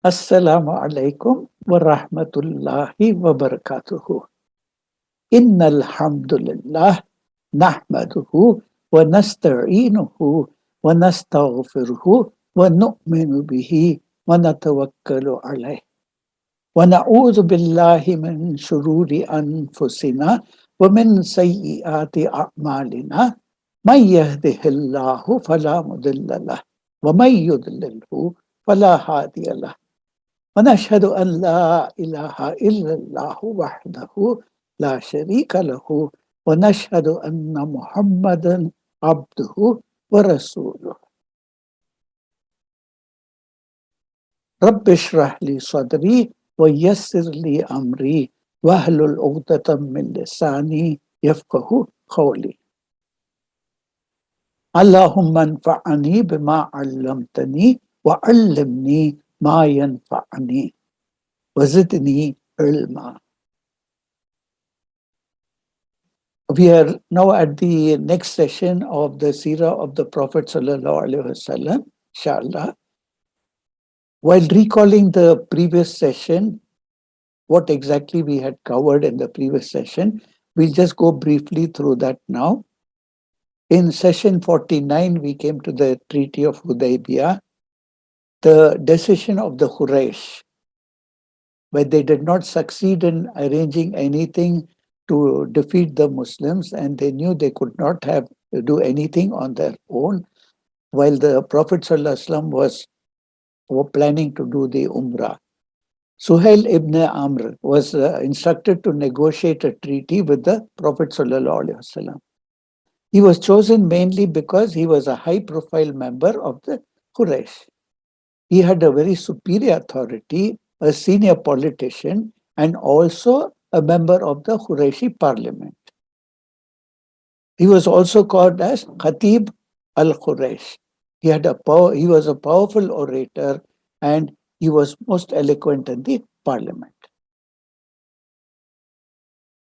Assalamu alaikum wa rahmatullahi wa barakatuhu. Innal hamdulillah nahmaduhu wa nasta'inuhu wa nastaghfiruhu wa nu'minu bihi wa natawakkalu alayh. Wa na'udzu billahi min shururi anfusina wa min sayyiati a'malina. Man yahdihillahu fala mudilla lah wa man yudlilhu fala hadiya lah. ونشهد أن لا إله إلا الله وحده لا شريك له ونشهد أن محمدا عبده ورسوله رب اشرح لي صدري ويسر لي أمري واحلل عقدة من لساني يفقه قولي اللهم انفعني بما علمتني وعلمني ما ينفعني وزدني علما. We are now at the next session of the Seerah of the Prophet Sallallahu Alaihi Wasallam, inshallah. While recalling the previous session, what exactly we had covered in the previous session, we'll just go briefly through that now. In session 49, we came to the Treaty of Hudaybiyah, the decision of the Quraysh, where they did not succeed in arranging anything to defeat the Muslims, and they knew they could not have to do anything on their own, while the Prophet ﷺ was planning to do the Umrah. Suhail ibn Amr was instructed to negotiate a treaty with the Prophet ﷺ. He was chosen mainly because he was a high-profile member of the Quraysh. He had a very superior authority, a senior politician, and also a member of the Qurayshi parliament. He was also called as Khatib al-Quraysh. He was a powerful orator, and he was most eloquent in the parliament.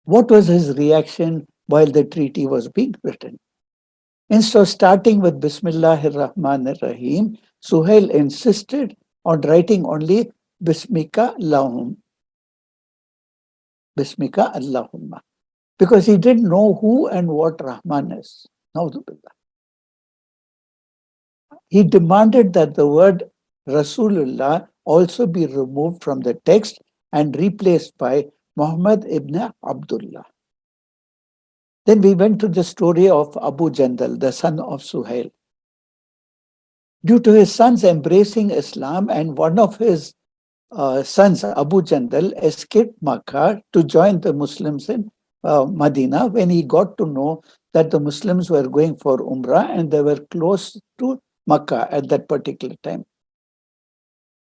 What was his reaction while the treaty was being written? Instead of starting with Bismillahir Rahmanir Rahim, Suhail insisted on writing only Bismika Lahum. Bismika Allahumma. Because he didn't know who and what Rahman is. Naudzubillah. He demanded that the word Rasulullah also be removed from the text and replaced by Muhammad ibn Abdullah. Then we went to the story of Abu Jandal, the son of Suhail. Due to his sons embracing Islam, and one of his sons, Abu Jandal, escaped Makkah to join the Muslims in Medina when he got to know that the Muslims were going for Umrah and they were close to Makkah at that particular time.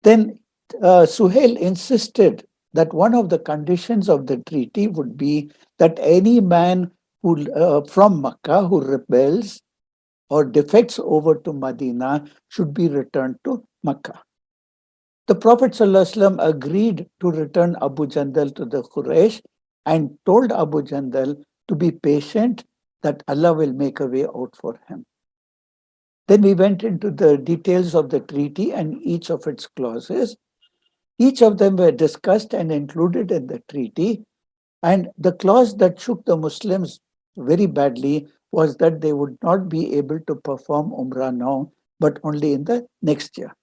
Then Suhail insisted that one of the conditions of the treaty would be that any man who from Makkah who rebels or defects over to Medina should be returned to Makkah. The Prophet ﷺ agreed to return Abu Jandal to the Quraysh and told Abu Jandal to be patient, that Allah will make a way out for him. Then we went into the details of the treaty and each of its clauses. Each of them were discussed and included in the treaty. And the clause that shook the Muslims very badly was that they would not be able to perform Umrah now, but only in the next year.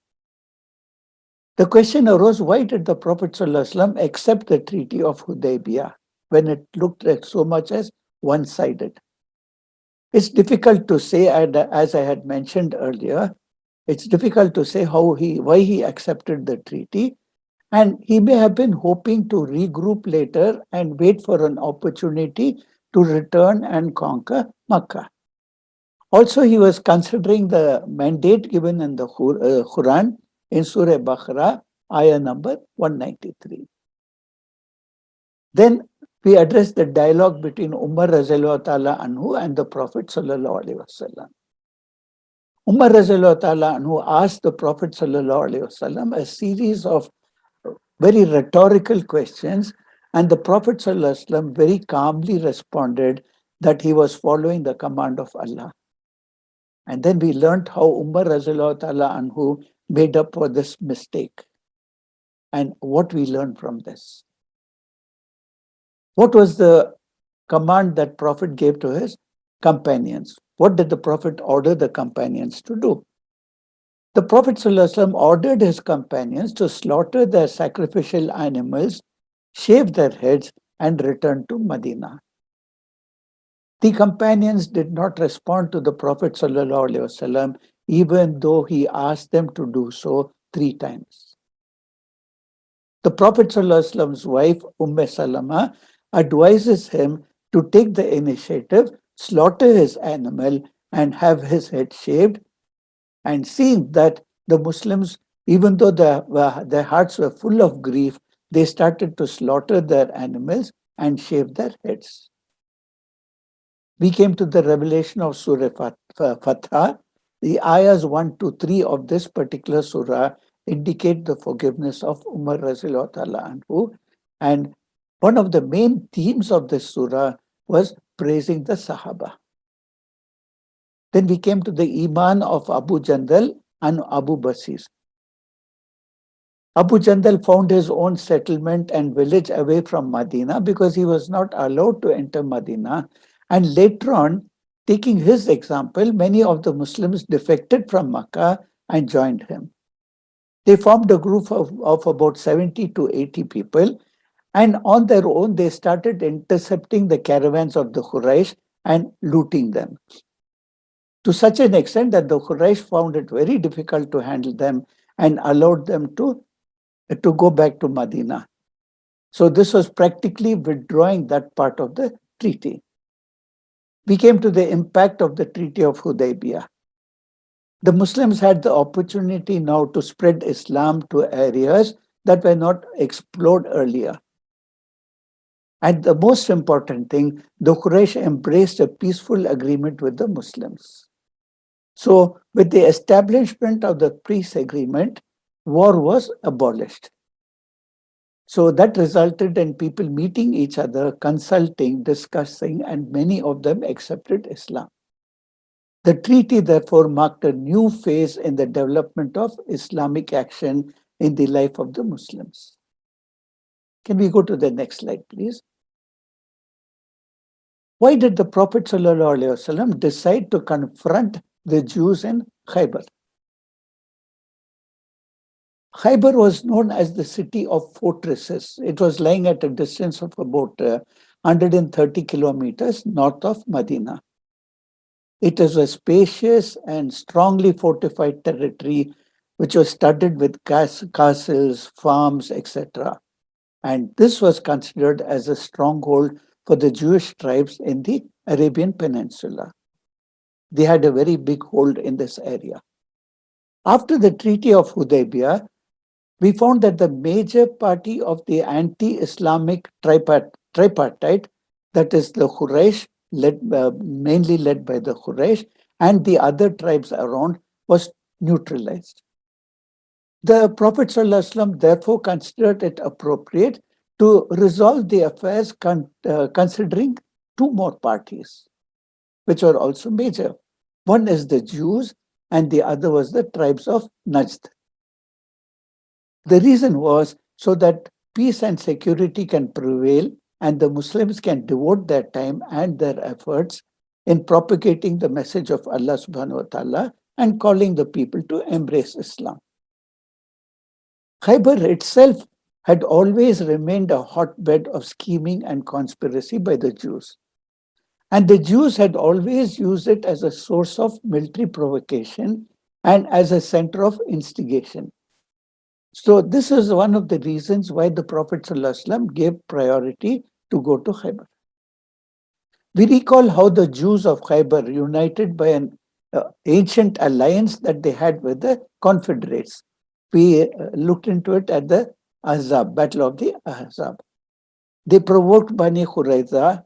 The question arose, why did the Prophet ﷺ accept the Treaty of Hudaybiyah when it looked like so much as one-sided? It's difficult to say, and as I had mentioned earlier, it's difficult to say why he accepted the treaty, and he may have been hoping to regroup later and wait for an opportunity to return and conquer Makkah. Also, he was considering the mandate given in the Quran in Surah Baqarah, ayah number 193. Then we address the dialogue between Umar Razallahu Ta'ala Anhu and the Prophet Sallallahu Alaihi Wasallam. Umar Razallahu Ta'ala Anhu asked the Prophet Sallallahu Alaihi Wasallam a series of very rhetorical questions, and the Prophet Sallallahu Alaihi Wasallam very calmly responded that he was following the command of Allah. And then we learned how Umar Razallahu Ta'ala Anhu made up for this mistake. and what we learn from this. What was the command that Prophet gave to his companions? What did the Prophet order the companions to do? The Prophet ﷺ ordered his companions to slaughter their sacrificial animals, shave their heads, and return to Medina. The companions did not respond to the Prophet ﷺ, even though he asked them to do so 3 times. The Prophet ﷺ's wife, Salama, advises him to take the initiative, slaughter his animal, and have his head shaved. And seeing that the Muslims, even though their hearts were full of grief, they started to slaughter their animals and shave their heads. We came to the revelation of Surah Fatah. The ayahs 1 to 3 of this particular surah indicate the forgiveness of Umar Razilullah anhu. And one of the main themes of this surah was praising the Sahaba. Then we came to the Iman of Abu Jandal and Abu Basir. Abu Jandal found his own settlement and village away from Medina because he was not allowed to enter Medina. And later on, taking his example, many of the Muslims defected from Makkah and joined him. They formed a group of about 70 to 80 people, and on their own, they started intercepting the caravans of the Quraysh and looting them, to such an extent that the Quraysh found it very difficult to handle them and allowed them to go back to Medina. So this was practically withdrawing that part of the treaty. We came to the impact of the Treaty of Hudaybiyah. The Muslims had the opportunity now to spread Islam to areas that were not explored earlier. And the most important thing, the Quraysh embraced a peaceful agreement with the Muslims. So with the establishment of the peace agreement, war was abolished. So that resulted in people meeting each other, consulting, discussing, and many of them accepted Islam. The treaty, therefore, marked a new phase in the development of Islamic action in the life of the Muslims. Can we go to the next slide, please? Why did the Prophet ﷺ decide to confront the Jews in Khaybar? Khaybar was known as the city of fortresses. It was lying at a distance of about 130 kilometers north of Medina. It is a spacious and strongly fortified territory which was studded with castles, farms, etc. And this was considered as a stronghold for the Jewish tribes in the Arabian Peninsula. They had a very big hold in this area. After the Treaty of Hudaybiyah, we found that the major party of the anti-Islamic tripartite, that is the Quraysh, mainly led by the Quraysh, and the other tribes around, was neutralized. The Prophet ﷺ therefore considered it appropriate to resolve the affairs considering 2 more parties, which were also major. One is the Jews, and the other was the tribes of Najd. The reason was so that peace and security can prevail and the Muslims can devote their time and their efforts in propagating the message of Allah subhanahu wa ta'ala and calling the people to embrace Islam. Khaybar itself had always remained a hotbed of scheming and conspiracy by the Jews. And the Jews had always used it as a source of military provocation and as a center of instigation. So this is one of the reasons why the Prophet ﷺ gave priority to go to Khaybar. We recall how the Jews of Khaybar, united by an ancient alliance that they had with the confederates. We looked into it at the Ahzab, Battle of the Ahzab. They provoked Bani Qurayza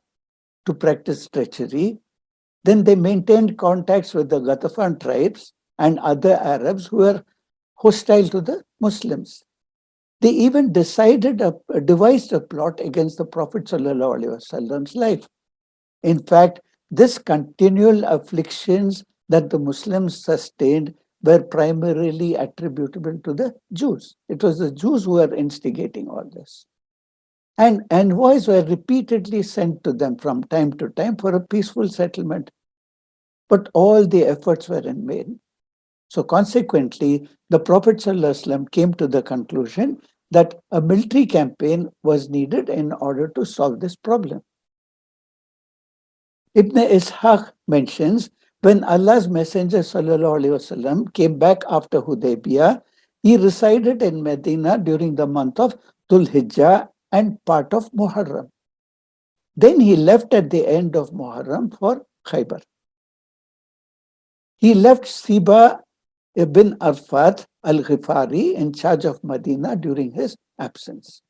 to practice treachery. Then they maintained contacts with the Ghatafan tribes and other Arabs who were hostile to the Muslims. They even devised a plot against the Prophet ﷺ's life. In fact, this continual afflictions that the Muslims sustained were primarily attributable to the Jews. It was the Jews who were instigating all this. And envoys were repeatedly sent to them from time to time for a peaceful settlement. But all the efforts were in vain. So consequently, the Prophet ﷺ came to the conclusion that a military campaign was needed in order to solve this problem. Ibn Ishaq mentions when Allah's Messenger ﷺ came back after Hudaybiyah, he resided in Medina during the month of Dhul Hijjah and part of Muharram. Then he left at the end of Muharram for Khaybar. He left Siba ibn Arfat al-Ghifari in charge of Medina during his absence.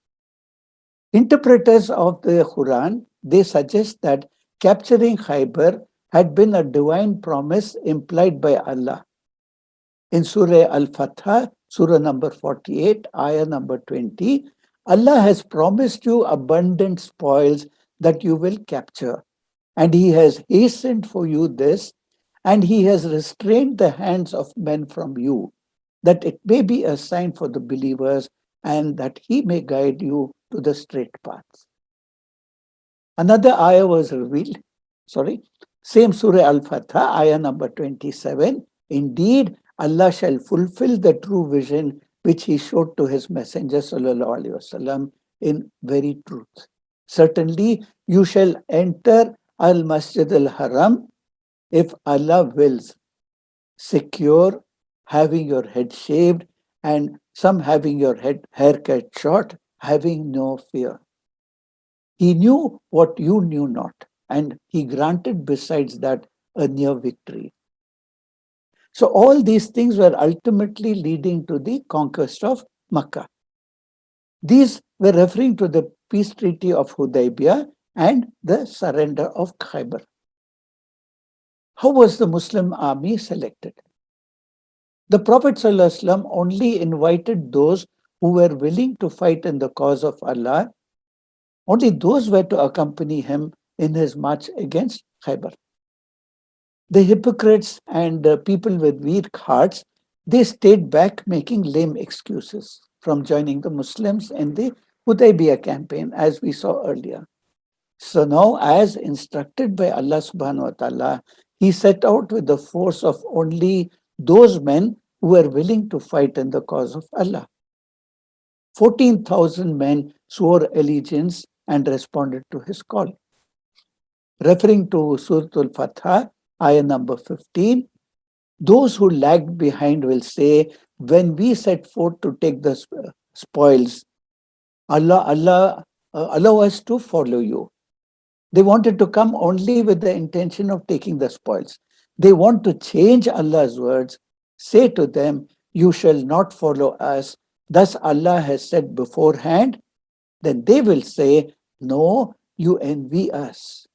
Interpreters of the Quran, they suggest that capturing Khaybar had been a divine promise implied by Allah. In Surah Al-Fatah, Surah number 48, Ayah number 20, Allah has promised you abundant spoils that you will capture. And He has hastened for you this, and He has restrained the hands of men from you, that it may be a sign for the believers and that He may guide you to the straight path. Another ayah was revealed, same Surah Al-Fatah, ayah number 27. Indeed, Allah shall fulfill the true vision which He showed to His Messenger ﷺ in very truth. Certainly, you shall enter Al-Masjid Al-Haram if Allah wills, secure, having your head shaved, and some having your hair cut short, having no fear. He knew what you knew not, and He granted besides that a near victory. So all these things were ultimately leading to the conquest of Makkah. These were referring to the peace treaty of Hudaybiyah and the surrender of Khaybar. How was the Muslim army selected? The Prophet ﷺ only invited those who were willing to fight in the cause of Allah. Only those were to accompany him in his march against Khaybar. The hypocrites and people with weak hearts, they stayed back making lame excuses from joining the Muslims in the Hudaybiyah campaign, as we saw earlier. So now, as instructed by Allah subhanahu wa ta'ala, He set out with the force of only those men who were willing to fight in the cause of Allah. 14,000 men swore allegiance and responded to His call. Referring to Surah Al-Fatah, ayah number 15, those who lagged behind will say, when we set forth to take the spoils, allow us to follow you. They wanted to come only with the intention of taking the spoils. They want to change Allah's words. Say to them, you shall not follow us. Thus Allah has said beforehand. Then they will say, no, you envy us.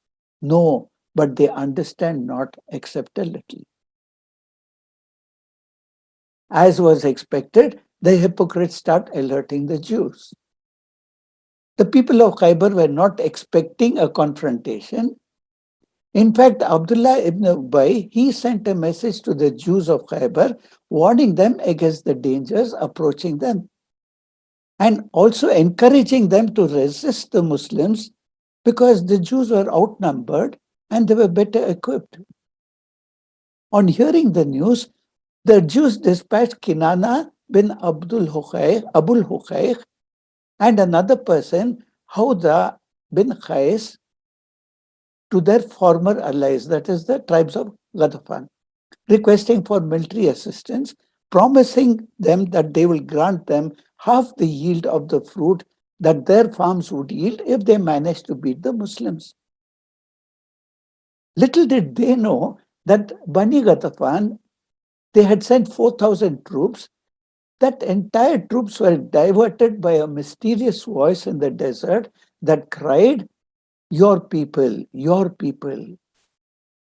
No, but they understand not except a little. As was expected, the hypocrites start alerting the Jews. The people of Khaybar were not expecting a confrontation. In fact, Abdullah ibn Ubay, he sent a message to the Jews of Khaybar, warning them against the dangers approaching them, and also encouraging them to resist the Muslims because the Jews were outnumbered and they were better equipped. On hearing the news, the Jews dispatched Kinana bin Abul Huqayq and another person, Hawda bin Qais, to their former allies, that is the tribes of Ghatafan, requesting for military assistance, promising them that they will grant them half the yield of the fruit that their farms would yield if they managed to beat the Muslims. Little did they know that Bani Ghatafan, they had sent 4,000 troops. That entire troops were diverted by a mysterious voice in the desert that cried, your people, your people.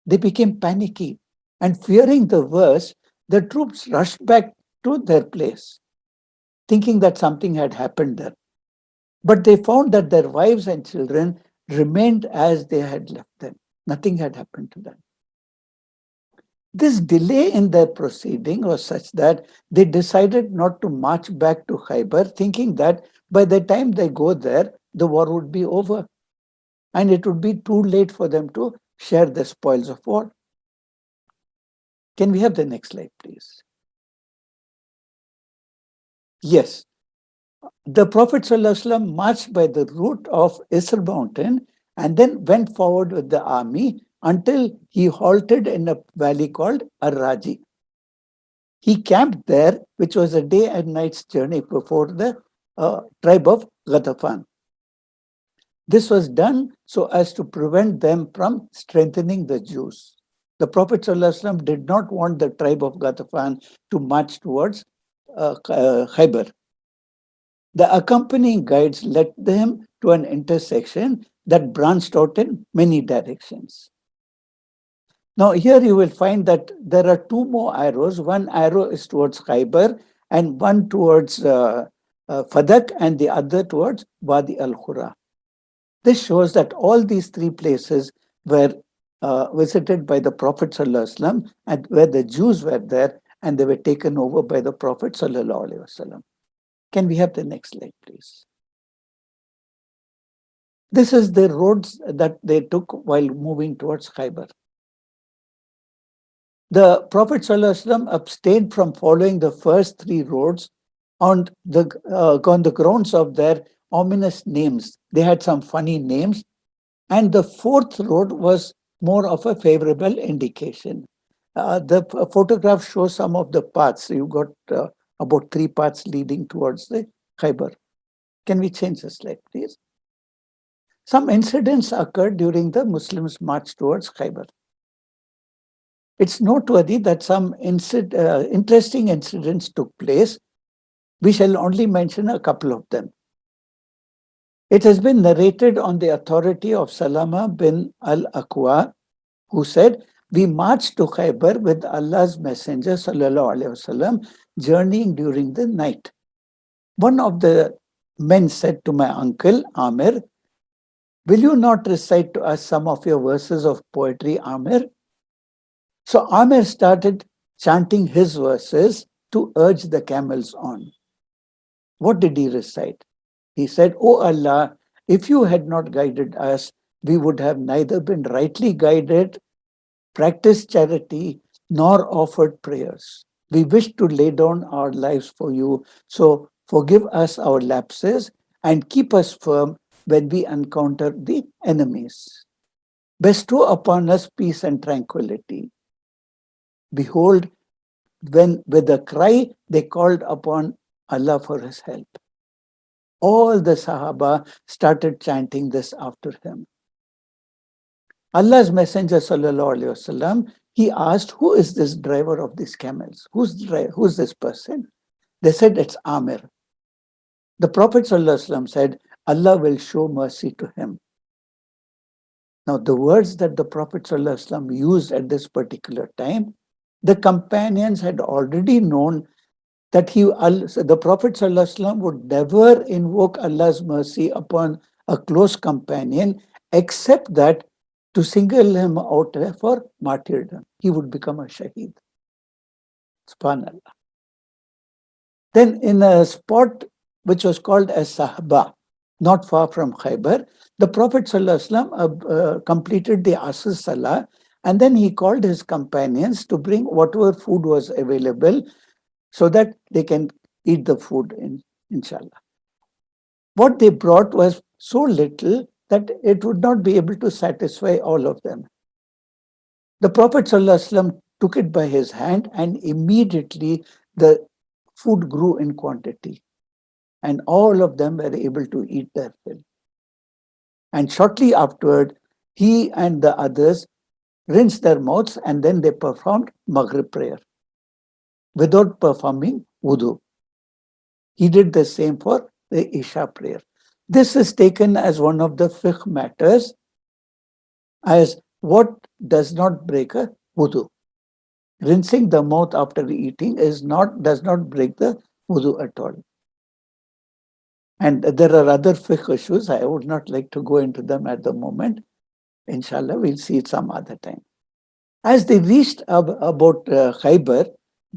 They became panicky, and fearing the worst, the troops rushed back to their place, thinking that something had happened there. But they found that their wives and children remained as they had left them. Nothing had happened to them. This delay in their proceeding was such that they decided not to march back to Khyber, thinking that by the time they go there, the war would be over and it would be too late for them to share the spoils of war. Can we have the next slide, please? Yes. The Prophet ﷺ marched by the route of Isr mountain and then went forward with the army until he halted in a valley called Ar-Raji. He camped there, which was a day and night's journey before the tribe of Ghatafan. This was done so as to prevent them from strengthening the Jews. The Prophet ﷺ did not want the tribe of Ghatafan to march towards Khyber. The accompanying guides led them to an intersection that branched out in many directions. Now, here you will find that there are two more arrows. One arrow is towards Khyber and one towards Fadak and the other towards Wadi al-Khura. This shows that all these three places were visited by the Prophet ﷺ and where the Jews were there and they were taken over by the Prophet ﷺ. Can we have the next slide, please? This is the roads that they took while moving towards Khyber. The Prophet ﷺ abstained from following the first three roads on the grounds of their ominous names. They had some funny names. And the fourth road was more of a favorable indication. The photograph shows some of the paths. You got about three paths leading towards the Khyber. Can we change the slide, please? Some incidents occurred during the Muslims' march towards Khyber. It's noteworthy that some interesting incidents took place. We shall only mention a couple of them. It has been narrated on the authority of Salama bin al-Aqwa, who said, "We marched to Khyber with Allah's Messenger ﷺ, journeying during the night. One of the men said to my uncle, Amir, will you not recite to us some of your verses of poetry, Amir?" So Amir started chanting his verses to urge the camels on. What did he recite? He said, "O Allah, if you had not guided us, we would have neither been rightly guided, practiced charity, nor offered prayers. We wish to lay down our lives for you, so forgive us our lapses and keep us firm when we encounter the enemies. Bestow upon us peace and tranquility." Behold, when with a cry they called upon Allah for his help. All the Sahaba started chanting this after him. Allah's Messenger ﷺ, he asked, "Who is this driver of these camels? Who's this person?" They said, "It's Amir." The Prophet ﷺ said, "Allah will show mercy to him." Now, the words that the Prophet ﷺ used at this particular time, the companions had already known that the Prophet ﷺ would never invoke Allah's mercy upon a close companion, except that to single him out for martyrdom. He would become a shaheed. Subhanallah. Then in a spot which was called as Sahaba, not far from Khyber, the Prophet ﷺ completed the Asr Salah, and then he called his companions to bring whatever food was available so that they can eat the food, inshallah. What they brought was so little that it would not be able to satisfy all of them. The Prophet ﷺ took it by his hand and immediately the food grew in quantity and all of them were able to eat their fill. And shortly afterward, he and the others rinsed their mouths and then they performed Maghrib prayer without performing wudu. He did the same for the Isha prayer. This is taken as one of the fiqh matters, as what does not break a wudu. Rinsing the mouth after eating does not break the wudu at all. And there are other fiqh issues. I would not like to go into them at the moment. Inshallah, we'll see it some other time. As they reached about Khaybar,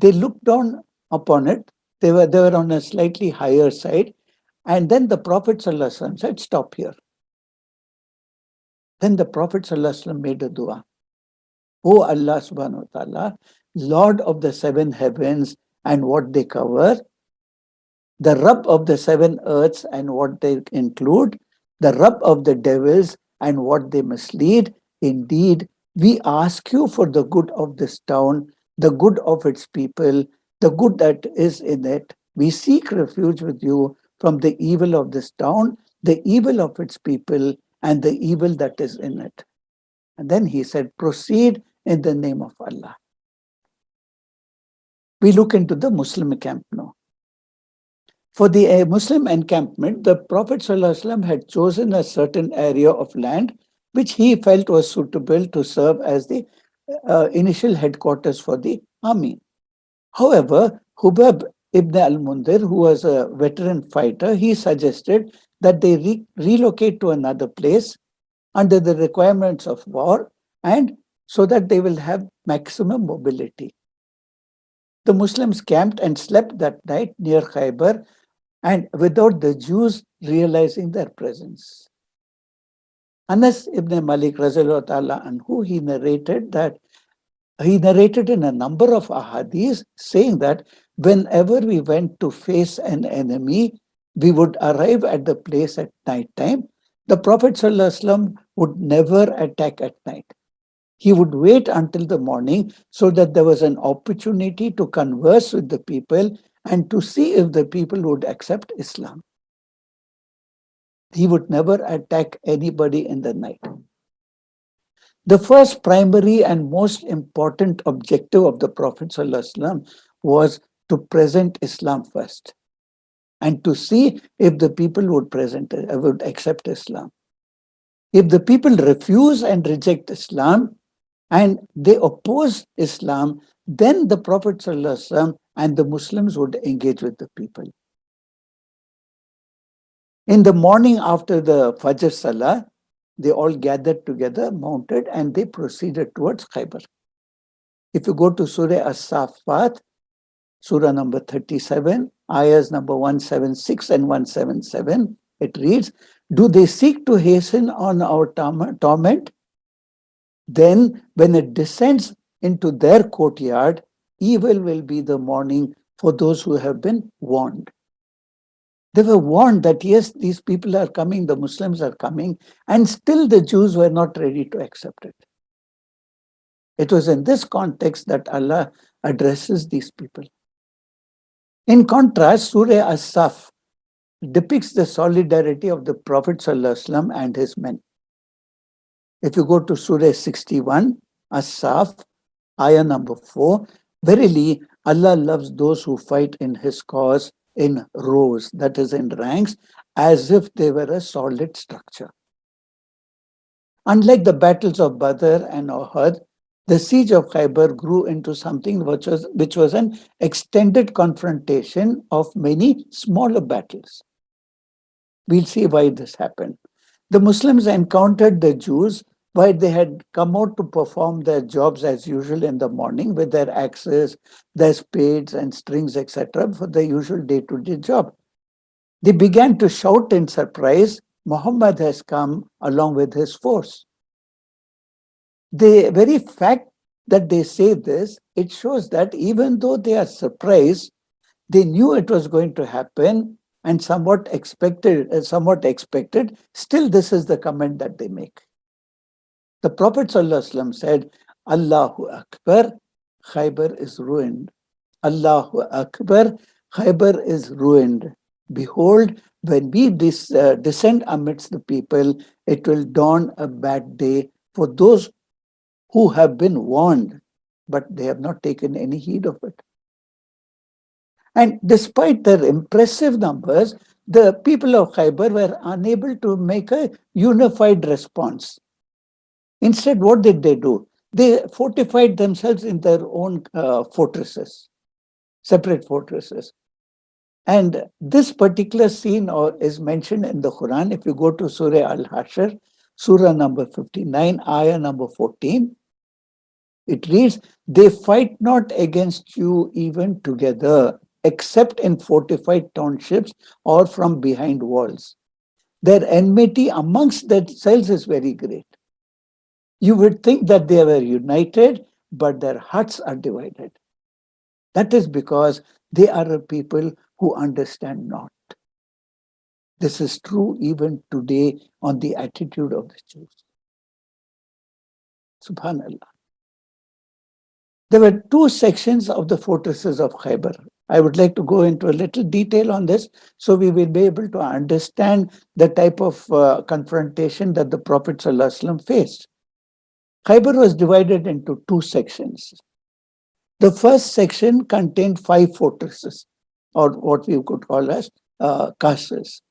they looked down upon it. They were on a slightly higher side. And then the Prophet ﷺ said, "Stop here." Then the Prophet ﷺ made a dua. "O Allah subhanahu wa ta'ala, Lord of the seven heavens and what they cover, the Rabb of the seven earths and what they include, the Rabb of the devils and what they mislead. Indeed, we ask you for the good of this town, the good of its people, the good that is in it. We seek refuge with you from the evil of this town, the evil of its people, and the evil that is in it." And then he said, "Proceed in the name of Allah." We look into the Muslim camp now. For the Muslim encampment, the Prophet ﷺ had chosen a certain area of land which he felt was suitable to serve as the initial headquarters for the army. However, Hubab ibn al-Mundir, who was a veteran fighter, he suggested that they relocate to another place under the requirements of war and so that they will have maximum mobility. The Muslims camped and slept that night near Khaybar and without the Jews realizing their presence. Anas ibn Malik radiallahu ta'ala anhu, he narrated in a number of ahadith saying that whenever we went to face an enemy, we would arrive at the place at night time. The Prophet ﷺ would never attack at night. He would wait until the morning so that there was an opportunity to converse with the people and to see if the people would accept Islam. He would never attack anybody in the night. The first primary and most important objective of the Prophet ﷺ was to present Islam first and to see if the people would accept Islam. If the people refuse and reject Islam and they oppose Islam, then the Prophet ﷺ and the Muslims would engage with the people. In the morning after the Fajr Salah, they all gathered together, mounted, and they proceeded towards Khaybar. If you go to Surah As-Saffat, Surah number 37, ayahs number 176 and 177, it reads, "Do they seek to hasten on our torment? Then when it descends into their courtyard, evil will be the morning for those who have been warned." They were warned that yes, these people are coming, the Muslims are coming, and still the Jews were not ready to accept it. It was in this context that Allah addresses these people. In contrast, Surah As-Saf depicts the solidarity of the Prophet ﷺ and his men. If you go to Surah 61, As-Saf, ayah number 4, "Verily, Allah loves those who fight in his cause in rows, that is in ranks, as if they were a solid structure." Unlike the battles of Badr and Uhud, the siege of Khaybar grew into something which was an extended confrontation of many smaller battles. We'll see why this happened. The Muslims encountered the Jews while they had come out to perform their jobs as usual in the morning with their axes, their spades and strings, etc., for the usual day-to-day job. They began to shout in surprise, "Muhammad has come along with his force." The very fact that they say this, it shows that even though they are surprised, they knew it was going to happen and somewhat expected, still this is the comment that they make. The Prophet ﷺ said, "Allahu Akbar, Khaybar is ruined. Allahu Akbar, Khaybar is ruined. Behold, when we descend amidst the people, it will dawn a bad day for those who have been warned, but they have not taken any heed of it." And despite their impressive numbers, the people of Khaybar were unable to make a unified response. Instead, what did they do? They fortified themselves in their own fortresses, separate fortresses. And this particular scene is mentioned in the Quran. If you go to Surah Al-Hashr, Surah number 59, ayah number 14, It reads, they fight not against you even together, except in fortified townships or from behind walls. Their enmity amongst themselves is very great. You would think that they were united, but their hearts are divided. That is because they are a people who understand not. This is true even today on the attitude of the Jews. Subhanallah. There were two sections of the fortresses of Khyber. I would like to go into a little detail on this so we will be able to understand the type of confrontation that the Prophet ﷺ faced. Khyber was divided into two sections. The first section contained 5 fortresses, or what we could call as castles.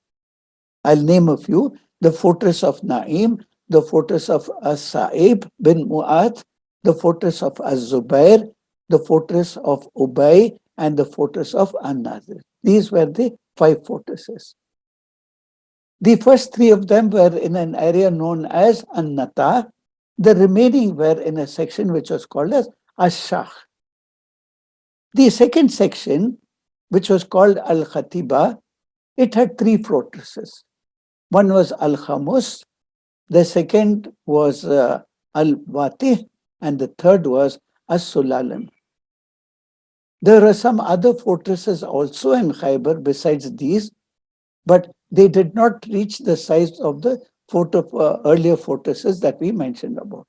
I'll name a few: the fortress of Naim, the fortress of As-Sa'ib bin Mu'adh, the fortress of Az-Zubair, the fortress of Ubay, and the fortress of An-Nazir. These were the 5 fortresses. The first 3 of them were in an area known as An-Nata. The remaining were in a section which was called as Ash-Shah. The second section, which was called Al-Khatiba, it had 3 fortresses. One was Al-Khamus, the second was Al-Watih, and the third was As-Sulalam. There are some other fortresses also in Khyber besides these, but they did not reach the size of the earlier fortresses that we mentioned about.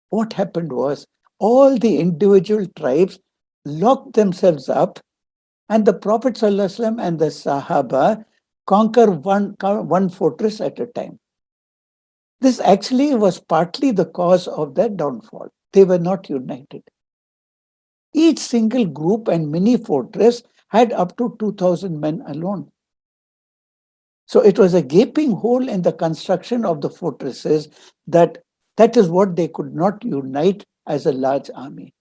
What happened was all the individual tribes locked themselves up, and the Prophet ﷺ and the Sahaba conquer one fortress at a time. This actually was partly the cause of their downfall. They were not united. Each single group and mini fortress had up to 2,000 men alone. So it was a gaping hole in the construction of the fortresses that is what they could not unite as a large army.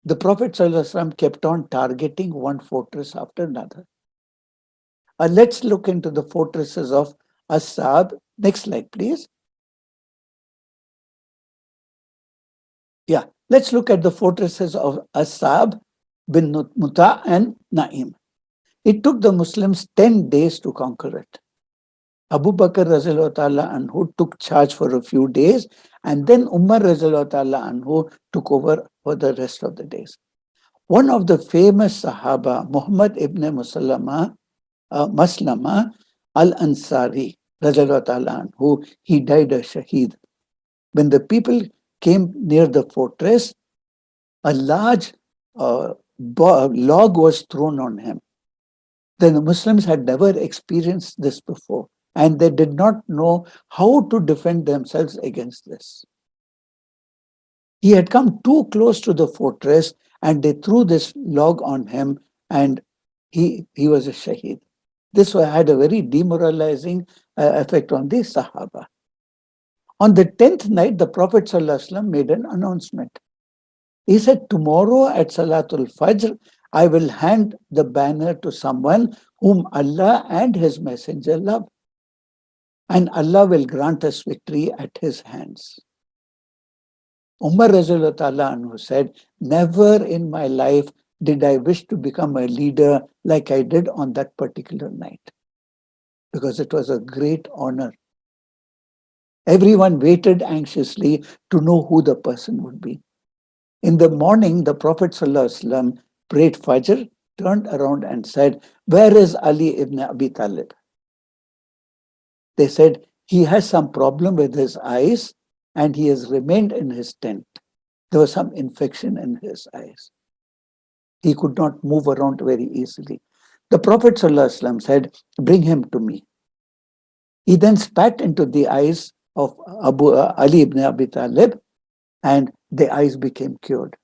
The Prophet ﷺ kept on targeting one fortress after another. Let's look into the fortresses of As-Sa'ab. Next slide, please. Yeah, let's look at the fortresses of As-Sa'ab, bin Muta, and Naim. It took the Muslims 10 days to conquer it. Abu Bakr Razilullah Ta'ala Anhu took charge for a few days, and then Umar Razilullah Ta'ala Anhu took over for the rest of the days. One of the famous Sahaba, Muhammad ibn Maslama al-Ansari Razilullah Ta'ala Anhu, he died a shaheed. When the people came near the fortress, a large log was thrown on him. The Muslims had never experienced this before, and they did not know how to defend themselves against this. He had come too close to the fortress, and they threw this log on him, and he was a shaheed. This had a very demoralizing effect on the Sahaba. On the 10th night, the Prophet ﷺ made an announcement. He said, tomorrow at Salatul Fajr, I will hand the banner to someone whom Allah and His Messenger love. And Allah will grant us victory at His hands. Umar Razulullah Ta'ala Anhu said, never in my life did I wish to become a leader like I did on that particular night. Because it was a great honor. Everyone waited anxiously to know who the person would be. In the morning, the Prophet ﷺ prayed Fajr, turned around and said, where is Ali ibn Abi Talib? They said, he has some problem with his eyes and he has remained in his tent. There was some infection in his eyes. He could not move around very easily. The Prophet ﷺ said, bring him to me. He then spat into the eyes of Ali ibn Abi Talib, and the eyes became cured.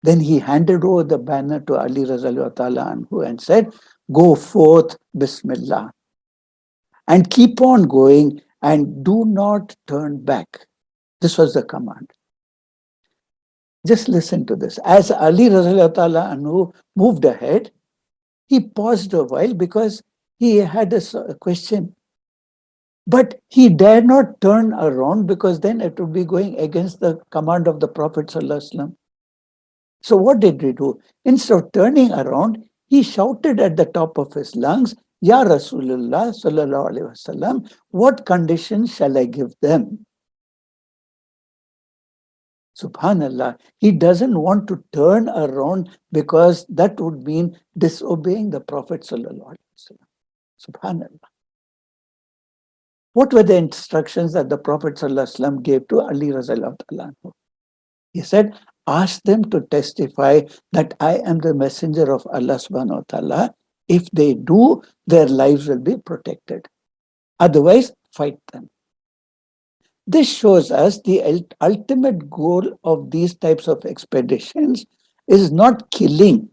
Then he handed over the banner to Ali Razallahu Ta'ala Anhu and said, go forth, Bismillah, and keep on going and do not turn back. This was the command. Just listen to this. As Ali Razallahu Ta'ala Anhu moved ahead, he paused a while because he had a question. But he dared not turn around because then it would be going against the command of the Prophet ﷺ. So what did he do? Instead of turning around, he shouted at the top of his lungs, Ya Rasulullah sallallahu alaihi wasallam, what conditions shall I give them? Subhanallah, he doesn't want to turn around because that would mean disobeying the Prophet sallallahu alaihi wasallam. Subhanallah. What were the instructions that the Prophet sallallahu alaihi wasallam gave to Ali Razallahu anhu? He said, ask them to testify that I am the messenger of Allah subhanahu wa ta'ala. If they do, their lives will be protected. Otherwise, fight them. This shows us the ultimate goal of these types of expeditions is not killing.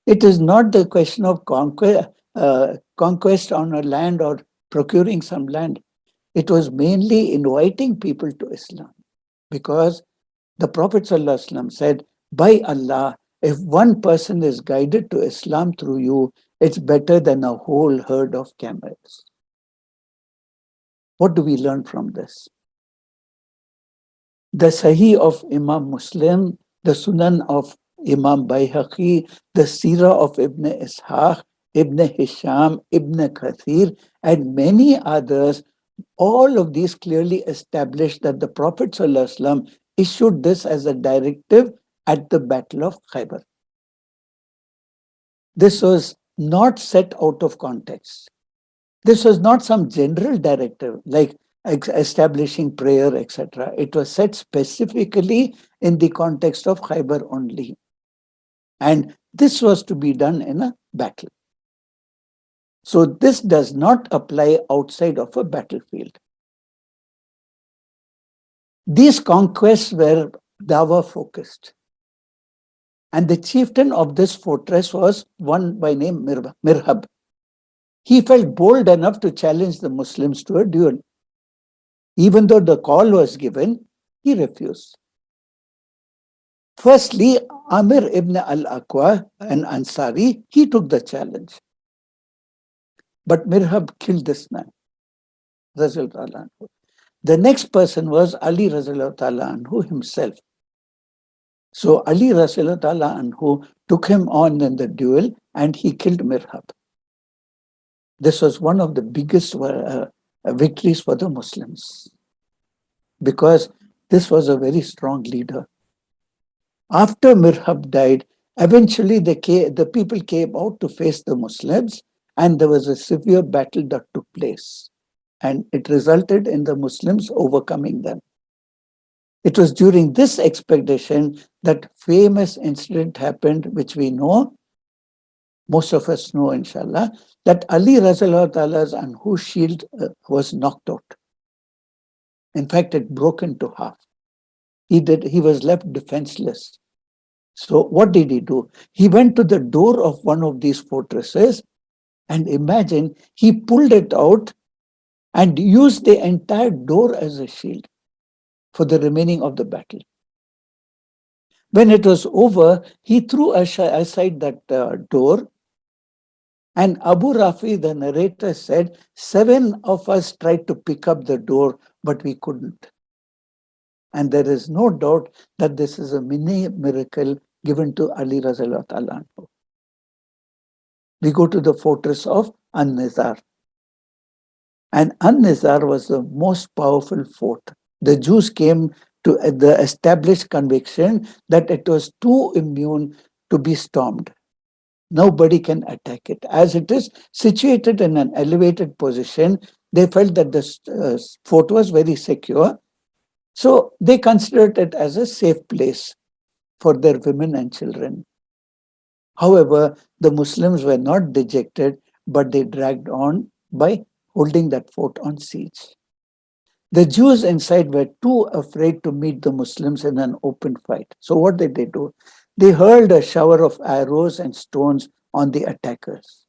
It is not the question of conquest on a land or procuring some land. It was mainly inviting people to Islam because the Prophet ﷺ said, by Allah, if one person is guided to Islam through you, it's better than a whole herd of camels. What do we learn from this? The Sahih of Imam Muslim, the Sunan of Imam Bayhaqi, the Sirah of Ibn Ishaq, Ibn Hisham, Ibn Kathir, and many others, all of these clearly establish that the Prophet ﷺ issued this as a directive at the Battle of Khaybar. This was not set out of context. This was not some general directive like establishing prayer, etc. It was set specifically in the context of Khaybar only. And this was to be done in a battle. So this does not apply outside of a battlefield. These conquests were Dawa focused. And the chieftain of this fortress was one by name Mirhab. He felt bold enough to challenge the Muslims to a duel. Even though the call was given, he refused. Firstly, Amir ibn al-Aqwa, an Ansari, he took the challenge. But Mirhab killed this man. The next person was Ali anhu himself. So Ali anhu took him on in the duel and he killed Mirhab. This was one of the biggest victories for the Muslims because this was a very strong leader. After Mirhab died, eventually the people came out to face the Muslims and there was a severe battle that took place. And it resulted in the Muslims overcoming them. It was during this expedition that famous incident happened, which we know, most of us know, inshallah, that Ali Razallahu Ta'ala's anhu's shield was knocked out. In fact, it broke into half. He was left defenseless. So what did he do? He went to the door of one of these fortresses and imagine he pulled it out and used the entire door as a shield for the remaining of the battle. When it was over, he threw aside that door. And Abu Rafi, the narrator, said, 7 of us tried to pick up the door, but we couldn't. And there is no doubt that this is a mini miracle given to Ali Razallahu Ta'ala. We go to the fortress of An-Nizar. And An-Nizar was the most powerful fort. The Jews came to the established conviction that it was too immune to be stormed. Nobody can attack it. As it is situated in an elevated position, they felt that the fort was very secure. So they considered it as a safe place for their women and children. However, the Muslims were not dejected, but they dragged on by holding that fort on siege. The Jews inside were too afraid to meet the Muslims in an open fight. So what did they do? They hurled a shower of arrows and stones on the attackers.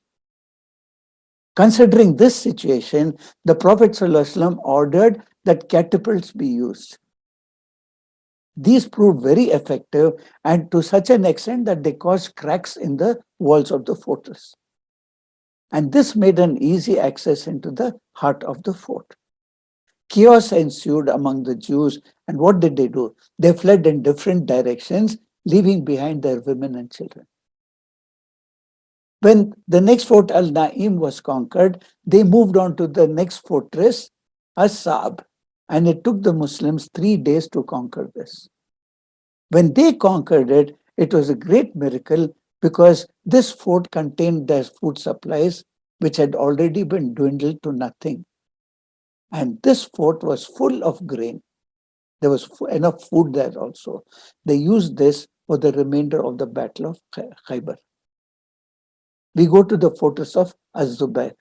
Considering this situation, the Prophet ﷺ ordered that catapults be used. These proved very effective and to such an extent that they caused cracks in the walls of the fortress. And this made an easy access into the heart of the fort. Chaos ensued among the Jews, and what did they do? They fled in different directions, leaving behind their women and children. When the next fort Al Naim was conquered, they moved on to the next fortress, As Saab, and it took the Muslims 3 days to conquer this. When they conquered it, it was a great miracle because this fort contained their food supplies, which had already been dwindled to nothing. And this fort was full of grain. There was enough food there also. They used this for the remainder of the Battle of Khyber. We go to the fortress of Az-Zubair.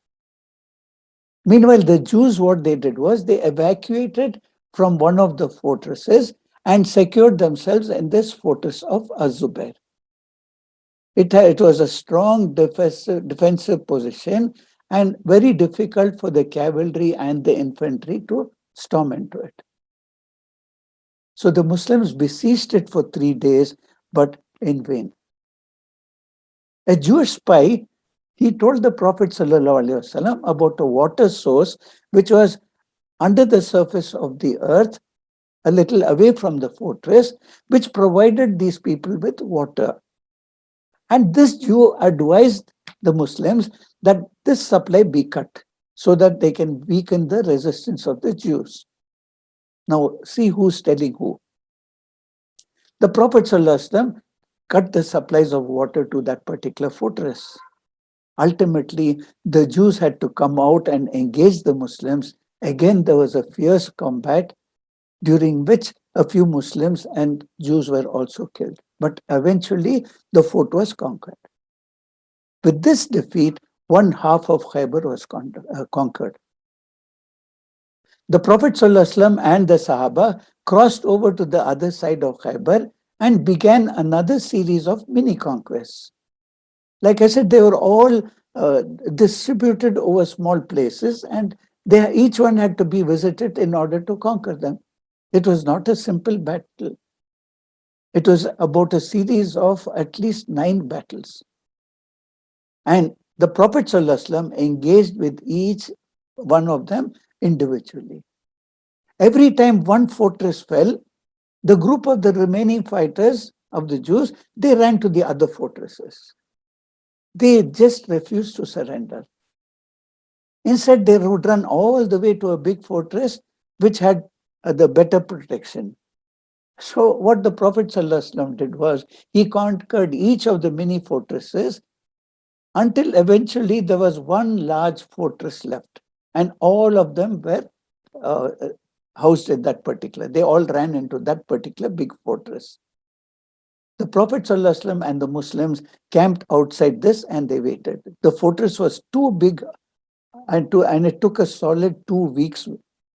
Meanwhile, the Jews, what they did was they evacuated from one of the fortresses and secured themselves in this fortress of Az-Zubair. It was a strong defensive position and very difficult for the cavalry and the infantry to storm into it. So the Muslims besieged it for 3 days, but in vain. A Jewish spy, he told the Prophet ﷺ about a water source which was under the surface of the earth, a little away from the fortress, which provided these people with water. And this Jew advised the Muslims that this supply be cut so that they can weaken the resistance of the Jews. Now, see who's telling who. The Prophet ﷺ cut the supplies of water to that particular fortress. Ultimately, the Jews had to come out and engage the Muslims. Again, there was a fierce combat during which a few Muslims and Jews were also killed. But eventually, the fort was conquered. With this defeat, one half of Khyber was conquered. The Prophet ﷺ and the Sahaba crossed over to the other side of Khyber and began another series of mini conquests. Like I said, they were all distributed over small places, and each one had to be visited in order to conquer them. It was not a simple battle. It was about a series of at least 9 battles. And the Prophet ﷺ engaged with each one of them individually. Every time one fortress fell, the group of the remaining fighters of the Jews, they ran to the other fortresses. They just refused to surrender. Instead, they would run all the way to a big fortress which had the better protection. So what the Prophet ﷺ did was he conquered each of the mini fortresses until eventually there was one large fortress left, and all of them were uh, housed in that particular. They all ran into that particular big fortress. The Prophet ﷺ and the Muslims camped outside this and they waited. The fortress was too big and it took a solid 2 weeks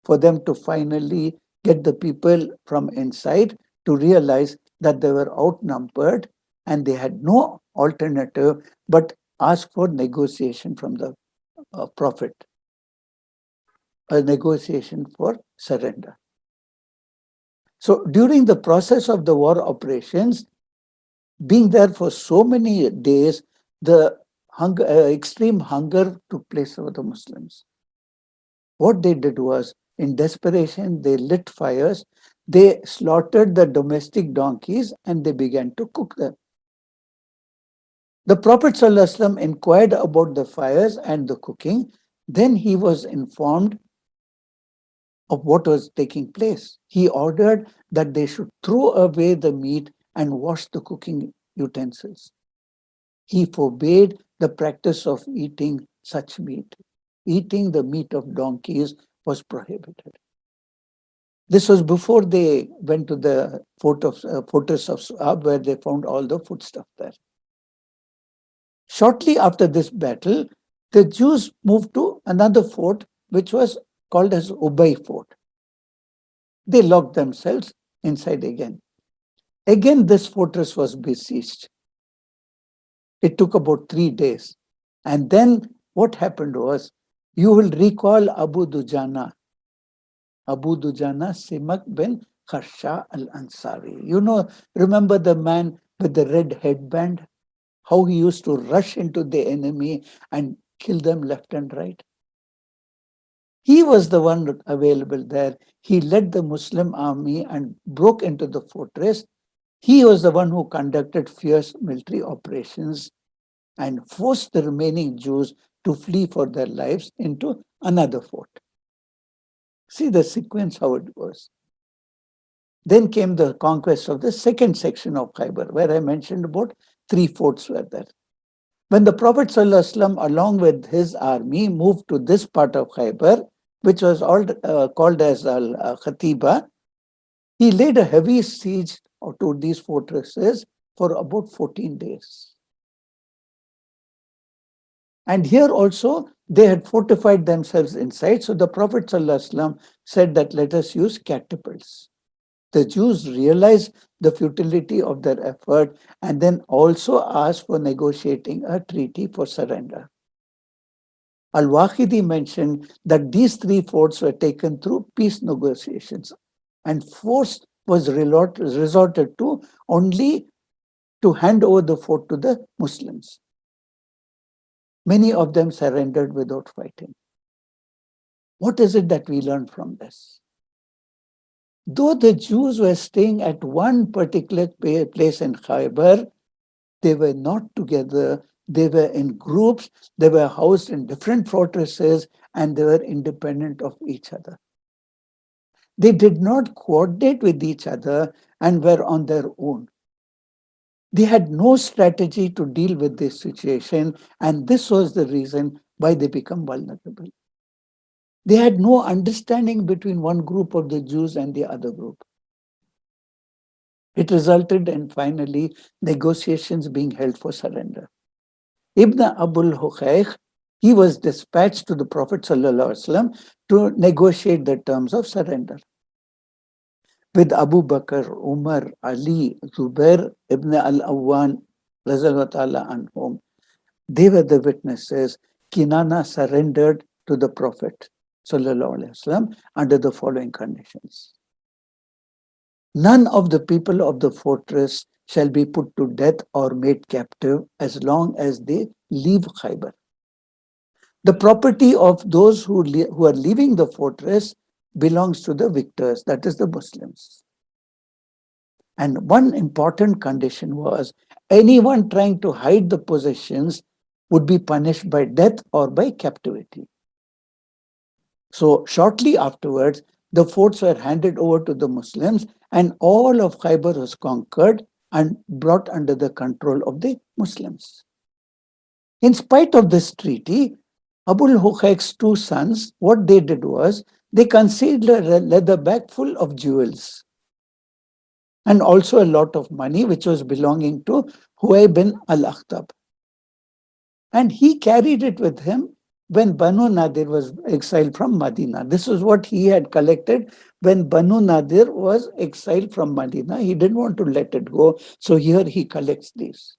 for them to finally get the people from inside to realize that they were outnumbered and they had no alternative but ask for negotiation from the Prophet, a negotiation for surrender. So during the process of the war operations, being there for so many days, the extreme hunger took place over the Muslims. What they did was, in desperation, they lit fires, they slaughtered the domestic donkeys, and they began to cook them. The Prophet ﷺ inquired about the fires and the cooking. Then he was informed of what was taking place. He ordered that they should throw away the meat and wash the cooking utensils. He forbade the practice of eating such meat. Eating the meat of donkeys was prohibited. This was before they went to the fortress of Suab, where they found all the foodstuff there. Shortly after this battle, the Jews moved to another fort, which was called as Ubay Fort. They locked themselves inside again. Again, this fortress was besieged. It took about 3 days. And then what happened was, you will recall Abu Dujana Simak bin Kharsha al-Ansari. Remember the man with the red headband? How he used to rush into the enemy and kill them left and right? He was the one available there. He led the Muslim army and broke into the fortress. He was the one who conducted fierce military operations and forced the remaining Jews to flee for their lives into another fort. See the sequence how it goes. Then came the conquest of the second section of Khyber, where I mentioned about three forts were there. When the Prophet ﷺ, along with his army, moved to this part of Khyber, which was called as Al-Khatiba, he laid a heavy siege to these fortresses for about 14 days. And here also, they had fortified themselves inside. So the Prophet ﷺ said that let us use catapults. The Jews realized the futility of their effort and then also asked for negotiating a treaty for surrender. Al-Waqidi mentioned that these three forts were taken through peace negotiations and force was resorted to only to hand over the fort to the Muslims. Many of them surrendered without fighting. What is it that we learn from this? Though the Jews were staying at one particular place in Khyber, they were not together. They were in groups. They were housed in different fortresses and they were independent of each other. They did not coordinate with each other and were on their own. They had no strategy to deal with this situation, and this was the reason why they become vulnerable. They had no understanding between one group of the Jews and the other group. It resulted in finally negotiations being held for surrender. Ibn Abul Hukhaykh, he was dispatched to the Prophet ﷺ to negotiate the terms of surrender. With Abu Bakr, Umar, Ali, Zubair, Ibn al-Awwan, anhum, they were the witnesses. Kinana surrendered to the Prophet ﷺ under the following conditions. None of the people of the fortress shall be put to death or made captive as long as they leave Khyber. The property of those who are leaving the fortress belongs to the victors, that is the Muslims. And one important condition was anyone trying to hide the possessions would be punished by death or by captivity. So shortly afterwards, the forts were handed over to the Muslims and all of Khyber was conquered and brought under the control of the Muslims. In spite of this treaty, Abul Hukhayk's two sons, what they did was they concealed a leather bag full of jewels and also a lot of money which was belonging to Huay bin al-Akhtab. And he carried it with him when Banu Nadir was exiled from Medina. This is what he had collected when Banu Nadir was exiled from Medina. He didn't want to let it go, so here he collects these.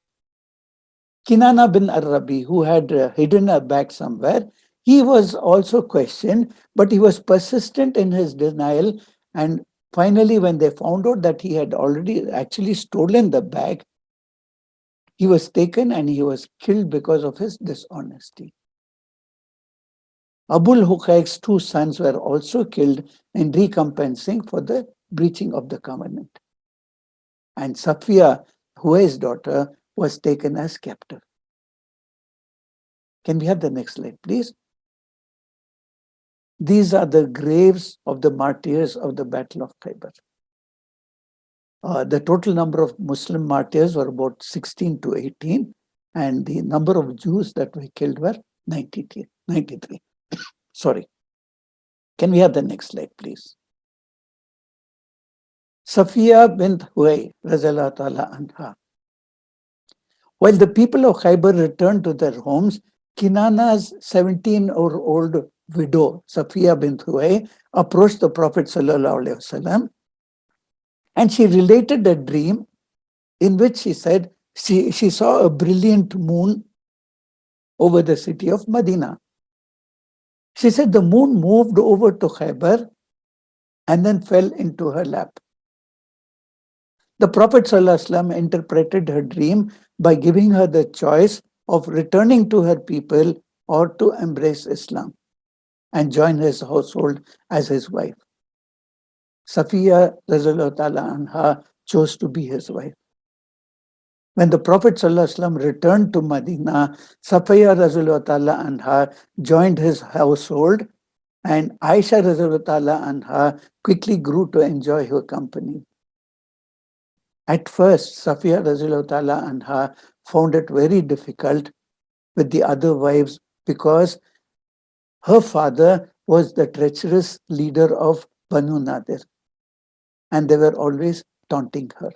Kinana bin Arabi, who had hidden a bag somewhere, he was also questioned, but he was persistent in his denial. And finally, when they found out that he had already actually stolen the bag, he was taken and he was killed because of his dishonesty. Abul Hukhayk's two sons were also killed in recompensing for the breaching of the covenant. And Safiya, Huay's daughter, was taken as captive. Can we have the next slide, please? These are the graves of the martyrs of the Battle of Khyber. The total number of Muslim martyrs were about 16 to 18, and the number of Jews that were killed were 93. Sorry. Can we have the next slide, please? Safiya bint Huay, Razallahu Ta'ala anha. While the people of Khyber returned to their homes, Kinana's 17-year-old widow, Safiya bint Huay, approached the Prophet ﷺ and she related a dream in which she said she saw a brilliant moon over the city of Medina. She said the moon moved over to Khyber and then fell into her lap. The Prophet ﷺ interpreted her dream by giving her the choice of returning to her people or to embrace Islam. and join his household as his wife. Safiya Razallahu Ta'ala anha chose to be his wife. When the Prophet ﷺ returned to Medina, Safiya Razallahu Ta'ala anha joined his household, and Aisha Razallahu Ta'ala anha quickly grew to enjoy her company. At first, Safiya Razallahu Ta'ala anha found it very difficult with the other wives because her father was the treacherous leader of Banu Nadir, and they were always taunting her.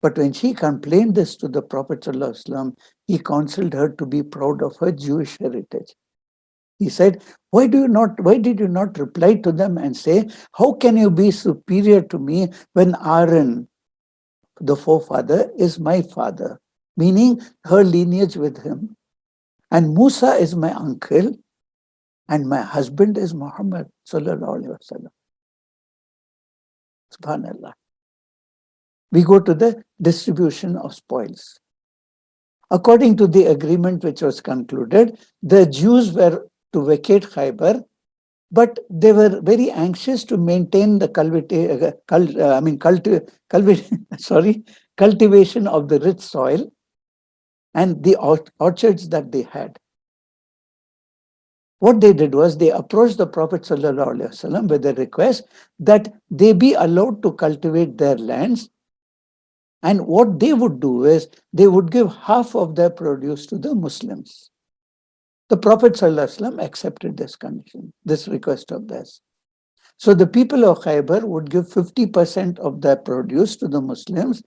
But when she complained this to the Prophet ﷺ, he counseled her to be proud of her Jewish heritage. He said, why did you not reply to them and say, how can you be superior to me when Aaron, the forefather, is my father? Meaning her lineage with him. And Musa is my uncle, and my husband is Muhammad sallallahu alaihi wasallam. Subhanallah. We go to the distribution of spoils. According to the agreement which was concluded, the Jews were to vacate Khaybar, but they were very anxious to maintain the cultivation of the rich soil and the orchards that they had. What they did was they approached the Prophet ﷺ with a request that they be allowed to cultivate their lands. And what they would do is they would give half of their produce to the Muslims. The Prophet ﷺ accepted this condition, this request of theirs. So the people of Khaybar would give 50% of their produce to the Muslims.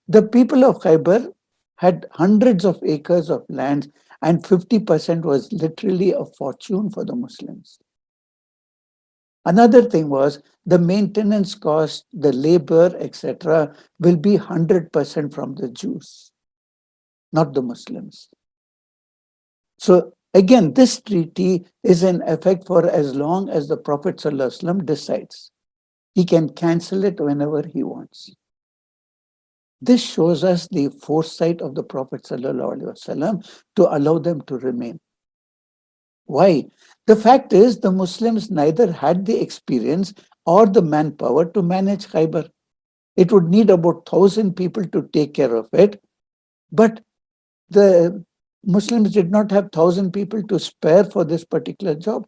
The people of Khaybar had hundreds of acres of land, and 50% was literally a fortune for the Muslims. Another thing was the maintenance cost, the labor, etc., will be 100% from the Jews, not the Muslims. So again, this treaty is in effect for as long as the Prophet ﷺ decides. He can cancel it whenever he wants. This shows us the foresight of the Prophet ﷺ to allow them to remain. Why? The fact is, the Muslims neither had the experience or the manpower to manage Khaybar. It would need about 1,000 people to take care of it, but the Muslims did not have 1,000 people to spare for this particular job.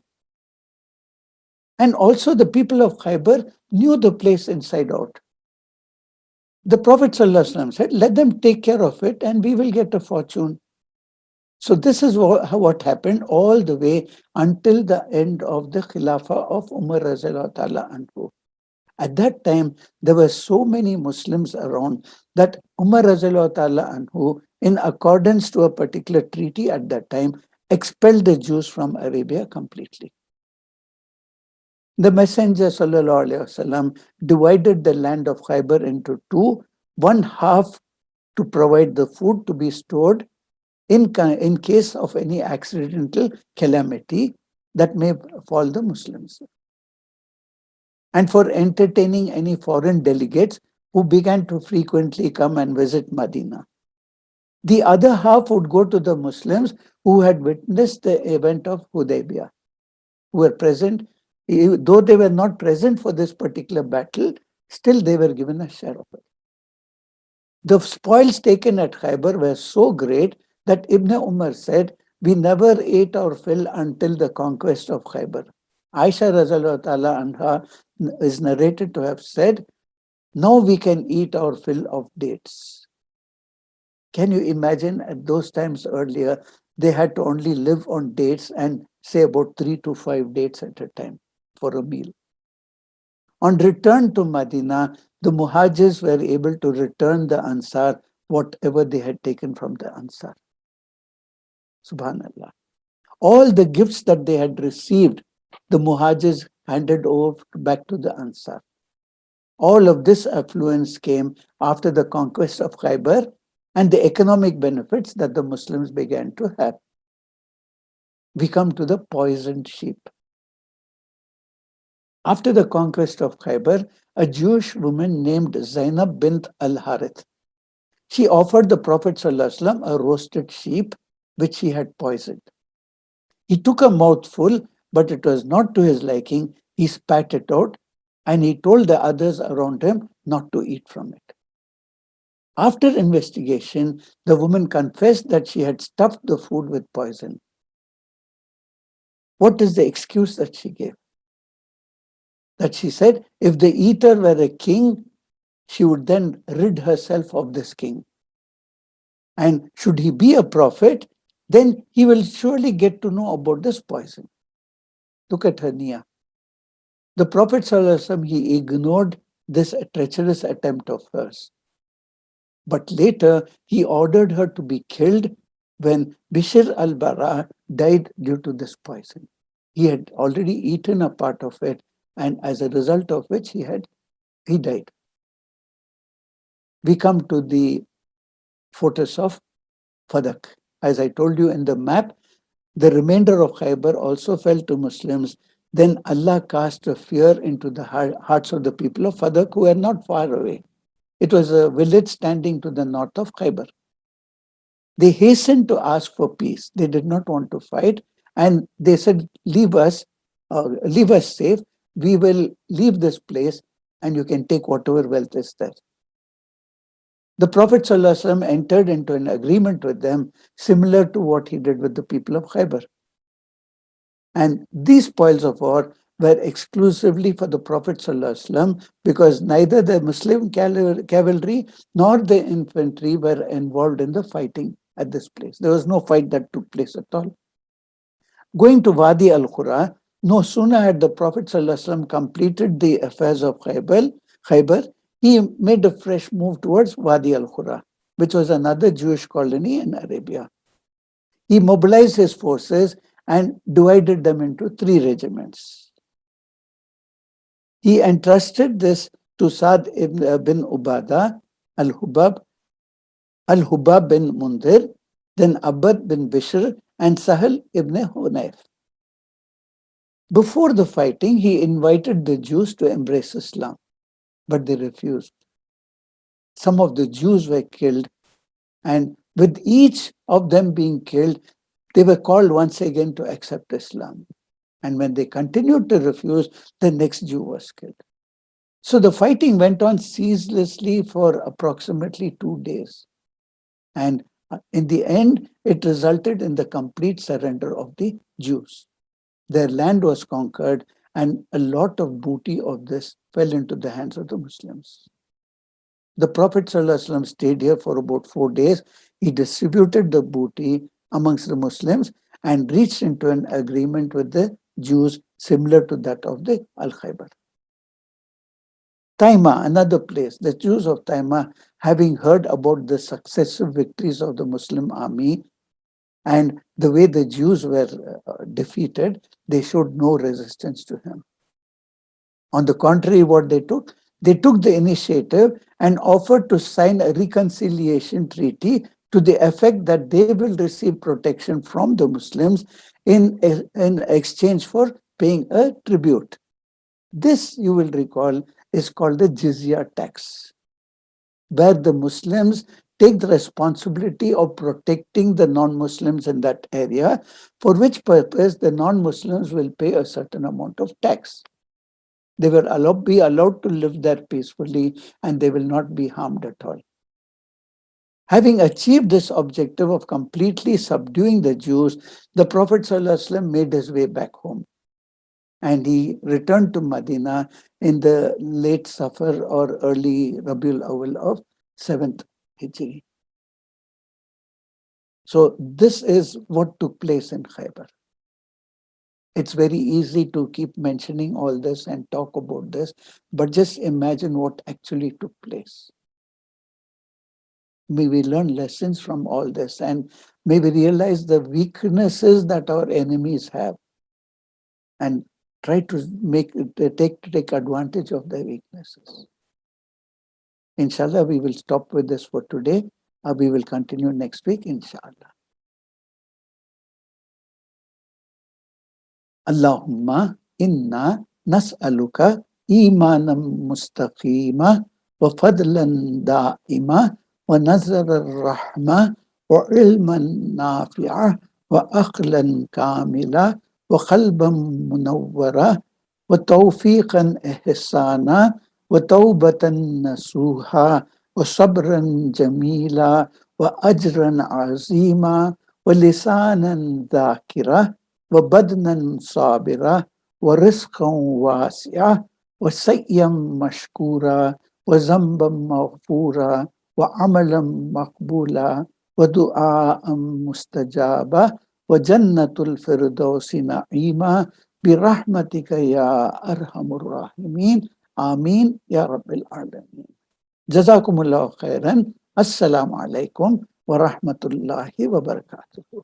And also the people of Khaybar knew the place inside out. The Prophet ﷺ said, let them take care of it and we will get a fortune. So this is what happened all the way until the end of the Khilafah of Umar Razallahu Ta'ala anhu. At that time, there were so many Muslims around that Umar Razallahu Ta'ala anhu, in accordance to a particular treaty at that time, expelled the Jews from Arabia completely. The Messenger sallallahu alaihi wasallam divided the land of Khaybar into two, one half to provide the food to be stored in case of any accidental calamity that may fall the Muslims, and for entertaining any foreign delegates who began to frequently come and visit Medina. The other half would go to the Muslims who had witnessed the event of Hudaybiyah, who were present. Though they were not present for this particular battle, still they were given a share of it. The spoils taken at Khaybar were so great that Ibn Umar said, we never ate our fill until the conquest of Khaybar. Aisha Razallahu Ta'ala anha is narrated to have said, now we can eat our fill of dates. Can you imagine at those times earlier, they had to only live on dates and say about 3 to 5 dates at a time for a meal. On return to Medina, the Muhajirs were able to return the Ansar whatever they had taken from the Ansar. Subhanallah. All the gifts that they had received, the Muhajirs handed over back to the Ansar. All of this affluence came after the conquest of Khaybar and the economic benefits that the Muslims began to have. We come to the poisoned sheep. After the conquest of Khaybar, a Jewish woman named Zainab bint al-Harith, she offered the Prophet ﷺ a roasted sheep which she had poisoned. He took a mouthful, but it was not to his liking. He spat it out, and he told the others around him not to eat from it. After investigation, the woman confessed that she had stuffed the food with poison. What is the excuse that she gave? That she said if the eater were a king, she would then rid herself of this king. And should he be a prophet, then he will surely get to know about this poison. Look at her niyyah. The Prophet ﷺ, he ignored this treacherous attempt of hers. But later, he ordered her to be killed when Bishr al-Bara died due to this poison. He had already eaten a part of it, and as a result of which he died. We come to the fortress of Fadak. As I told you in the map, the remainder of Khaybar also fell to Muslims. Then Allah cast a fear into the hearts of the people of Fadak who were not far away. It was a village standing to the north of Khaybar. They hastened to ask for peace. They did not want to fight. And they said, leave us safe. We will leave this place and you can take whatever wealth is there. The Prophet ﷺ entered into an agreement with them similar to what he did with the people of Khaybar. And these spoils of war were exclusively for the Prophet ﷺ because neither the Muslim cavalry nor the infantry were involved in the fighting at this place. There was no fight that took place at all. Going to Wadi al-Qura, no sooner had the Prophet ﷺ completed the affairs of Khaybar, he made a fresh move towards Wadi al-Qura, which was another Jewish colony in Arabia. He mobilized his forces and divided them into 3 regiments. He entrusted this to Sa'd bin Ubadah, Al-Hubab bin Mundir, then Abad bin Bishr, and Sahal ibn Hunayf. Before the fighting, he invited the Jews to embrace Islam, but they refused. Some of the Jews were killed, and with each of them being killed, they were called once again to accept Islam. And when they continued to refuse, the next Jew was killed. So the fighting went on ceaselessly for approximately 2 days. And in the end, it resulted in the complete surrender of the Jews. Their land was conquered, and a lot of booty of this fell into the hands of the Muslims. The Prophet ﷺ stayed here for about 4 days. He distributed the booty amongst the Muslims and reached into an agreement with the Jews similar to that of the Al-Khaybar. Taima, another place. The Jews of Taima, having heard about the successive victories of the Muslim army and the way the Jews were defeated, they showed no resistance to him. On the contrary, what they took the initiative and offered to sign a reconciliation treaty to the effect that they will receive protection from the Muslims in exchange for paying a tribute. This, you will recall, is called the jizya tax, where the Muslims take the responsibility of protecting the non-Muslims in that area, for which purpose the non-Muslims will pay a certain amount of tax. They will be allowed to live there peacefully and they will not be harmed at all. Having achieved this objective of completely subduing the Jews, the Prophet ﷺ made his way back home. And he returned to Medina in the late Safar or early Rabiul Awal of 7th Hijri. So this is what took place in Khaybar. It's very easy to keep mentioning all this and talk about this, but just imagine what actually took place. May we learn lessons from all this and may we realize the weaknesses that our enemies have and try to take advantage of their weaknesses. Inshallah, we will stop with this for today. We will continue next week, inshallah. Allahumma inna nas'aluka imanam mustaqima wa fadlan da'ima wa nazar rahma wa ilman nafi'ah وأقلا كاملا وقلبا منورا وتوفيقا إحسانا وتوبة نصوحا وصبرا جميلا وأجرا عظيما ولسانا ذاكرا وبدنا صابرا ورزقا واسعا وسعيا مشكورا وذنبا مغفورا وعملا مقبولا ودعاء مستجابا وجنة الفردوس نعيما برحمتك يا أرحم الراحمين آمين يا رب العالمين. جزاكم الله خيرا. السلام عليكم ورحمة الله وبركاته.